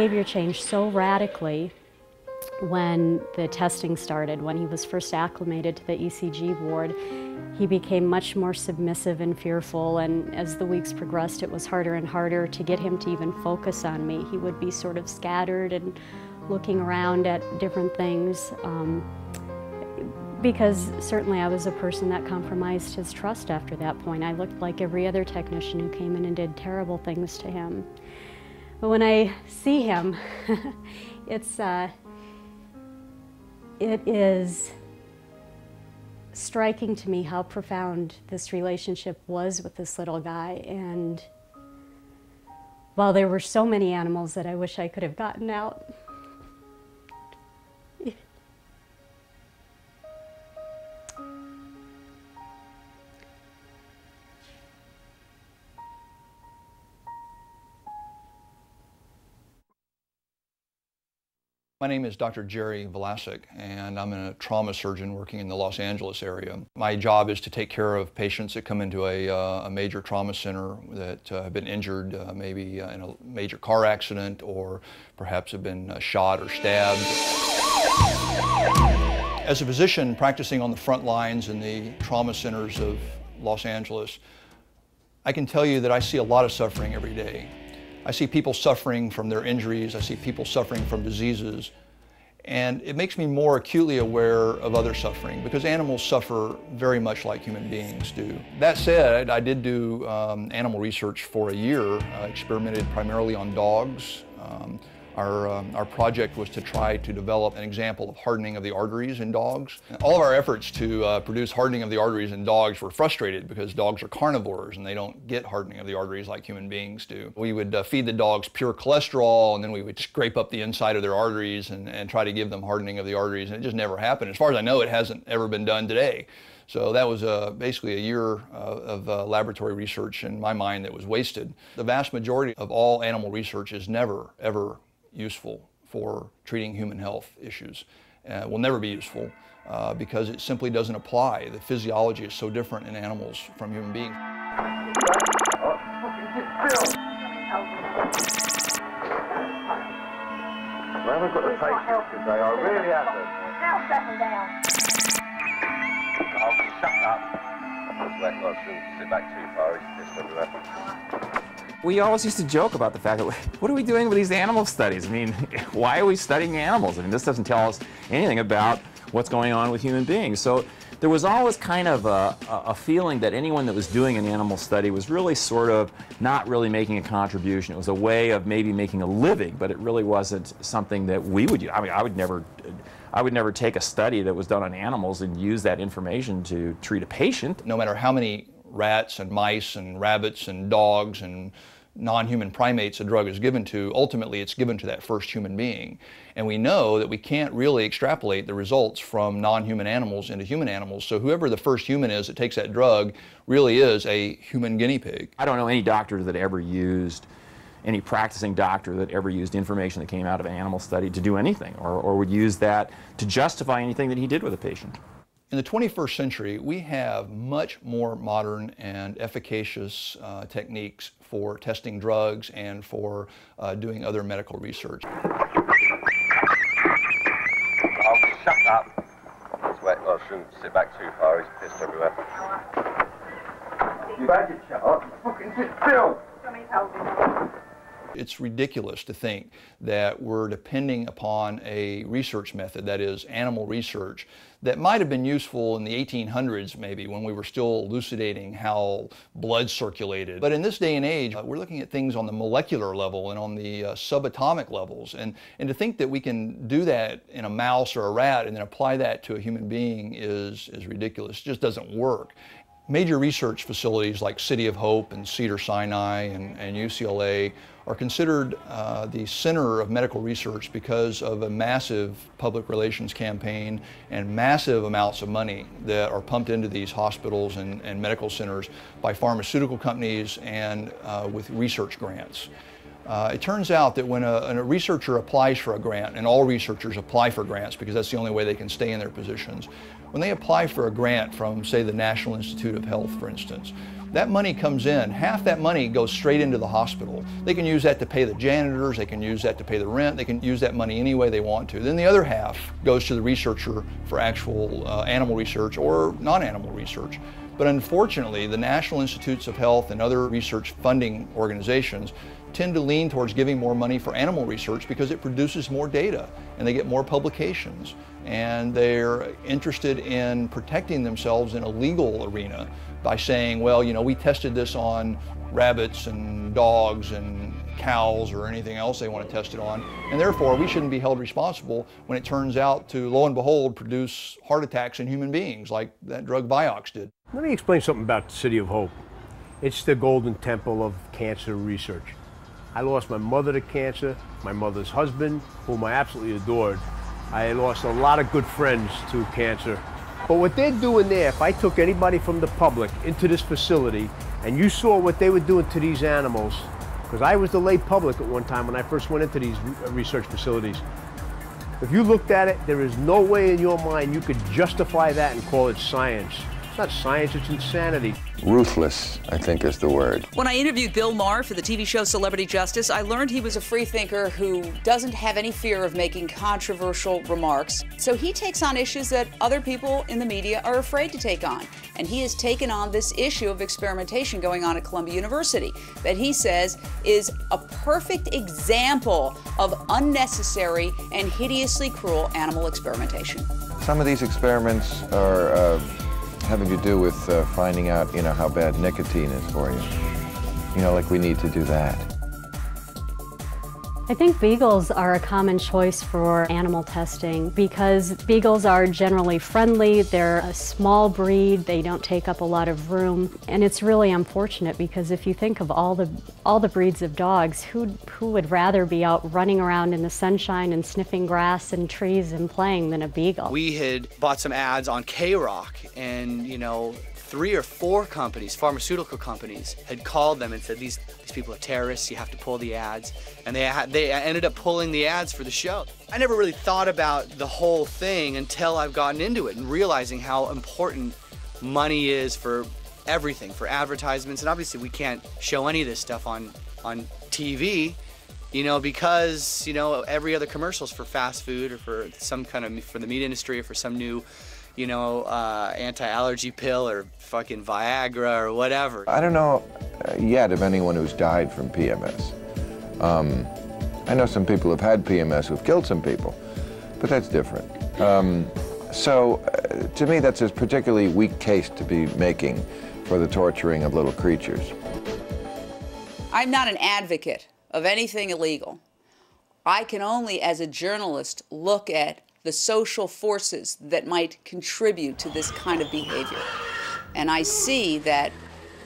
behavior changed so radically when the testing started. When he was first acclimated to the ECG ward, he became much more submissive and fearful, and as the weeks progressed, it was harder and harder to get him to even focus on me. He would be sort of scattered and looking around at different things, because certainly I was a person that compromised his trust after that point. I looked like every other technician who came in and did terrible things to him. But when I see him, it is striking to me how profound this relationship was with this little guy. And while there were so many animals that I wish I could have gotten out, My name is Dr. Jerry Vlasic, and I'm a trauma surgeon working in the Los Angeles area. My job is to take care of patients that come into a major trauma center that have been injured, maybe in a major car accident, or perhaps have been shot or stabbed. As a physician practicing on the front lines in the trauma centers of Los Angeles, I can tell you that I see a lot of suffering every day. I see people suffering from their injuries, I see people suffering from diseases, and it makes me more acutely aware of other suffering, because animals suffer very much like human beings do. That said, I did do animal research for a year, experimented primarily on dogs. Our project was to try to develop an example of hardening of the arteries in dogs. All of our efforts to produce hardening of the arteries in dogs were frustrated because dogs are carnivores and they don't get hardening of the arteries like human beings do. We would feed the dogs pure cholesterol, and then we would scrape up the inside of their arteries and try to give them hardening of the arteries, and it just never happened. As far as I know, it hasn't ever been done today. So that was basically a year of laboratory research in my mind that was wasted. The vast majority of all animal research is never, ever useful for treating human health issues. Will never be useful because it simply doesn't apply. The physiology is so different in animals from human beings. I haven't got the patience today, I really haven't. Now settle down. I'll shut up. I shouldn't sit back too far, he's pissed everywhere. We always used to joke about the fact that, what are we doing with these animal studies? I mean, why are we studying animals? I mean, this doesn't tell us anything about what's going on with human beings. So there was always kind of a feeling that anyone that was doing an animal study was really sort of not really making a contribution. It was a way of maybe making a living, but it really wasn't something that we would use. I mean, I would never take a study that was done on animals and use that information to treat a patient. No matter how many rats and mice and rabbits and dogs and non-human primates a drug is given to, ultimately it's given to that first human being. And we know that we can't really extrapolate the results from non-human animals into human animals, so whoever the first human is that takes that drug really is a human guinea pig. I don't know any doctor that ever used, any practicing doctor that ever used information that came out of an animal study to do anything, or would use that to justify anything that he did with a patient. In the 21st century, we have much more modern and efficacious techniques for testing drugs and for doing other medical research. I'll shut up. I shouldn't sit back too far, he's pissed everywhere. You've had your shut up, fucking sit still! It's ridiculous to think that we're depending upon a research method, that is animal research, that might have been useful in the 1800s maybe, when we were still elucidating how blood circulated. But in this day and age, we're looking at things on the molecular level and on the subatomic levels. And to think that we can do that in a mouse or a rat and then apply that to a human being is ridiculous. It just doesn't work. Major research facilities like City of Hope and Cedars-Sinai and UCLA are considered the center of medical research because of a massive public relations campaign and massive amounts of money that are pumped into these hospitals and medical centers by pharmaceutical companies and with research grants. It turns out that when a researcher applies for a grant, and all researchers apply for grants because that's the only way they can stay in their positions, when they apply for a grant from, say, the National Institute of Health, for instance, that money comes in. Half that money goes straight into the hospital. They can use that to pay the janitors, they can use that to pay the rent, they can use that money any way they want to. Then the other half goes to the researcher for actual animal research or non-animal research. But unfortunately, the National Institutes of Health and other research funding organizations tend to lean towards giving more money for animal research because it produces more data and they get more publications. And they're interested in protecting themselves in a legal arena by saying, well, you know, we tested this on rabbits and dogs and cows or anything else they want to test it on, and therefore we shouldn't be held responsible when it turns out to, lo and behold, produce heart attacks in human beings like that drug Vioxx did. Let me explain something about the City of Hope. It's the golden temple of cancer research. I lost my mother to cancer, my mother's husband, whom I absolutely adored. I lost a lot of good friends to cancer. But what they're doing there, if I took anybody from the public into this facility and you saw what they were doing to these animals, because I was the lay public at one time when I first went into these research facilities. If you looked at it, there is no way in your mind you could justify that and call it science. It's not science, it's insanity. Ruthless, I think, is the word. When I interviewed Bill Maher for the TV show Celebrity Justice, I learned he was a free thinker who doesn't have any fear of making controversial remarks. So he takes on issues that other people in the media are afraid to take on. And he has taken on this issue of experimentation going on at Columbia University that he says is a perfect example of unnecessary and hideously cruel animal experimentation. Some of these experiments are having to do with finding out, you know, how bad nicotine is for you. You know, like we need to do that. I think beagles are a common choice for animal testing because beagles are generally friendly, they're a small breed, they don't take up a lot of room, and it's really unfortunate because if you think of all the breeds of dogs, who would rather be out running around in the sunshine and sniffing grass and trees and playing than a beagle? We had bought some ads on K-Rock and, you know, 3 or 4 companies, pharmaceutical companies, had called them and said, these people are terrorists, you have to pull the ads. And they ended up pulling the ads for the show. I never really thought about the whole thing until I've gotten into it and realizing how important money is for everything, for advertisements. And obviously we can't show any of this stuff on TV, you know, because, you know, every other commercial's for fast food or for some kind of, for the meat industry or for some new, you know, anti-allergy pill or fucking Viagra or whatever. I don't know yet of anyone who's died from PMS. I know some people have had PMS who've killed some people, but that's different. To me, that's a particularly weak case to be making for the torturing of little creatures. I'm not an advocate of anything illegal. I can only, as a journalist, look at the social forces that might contribute to this kind of behavior. And I see that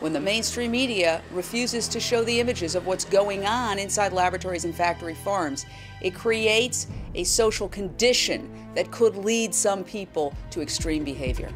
when the mainstream media refuses to show the images of what's going on inside laboratories and factory farms, it creates a social condition that could lead some people to extreme behavior.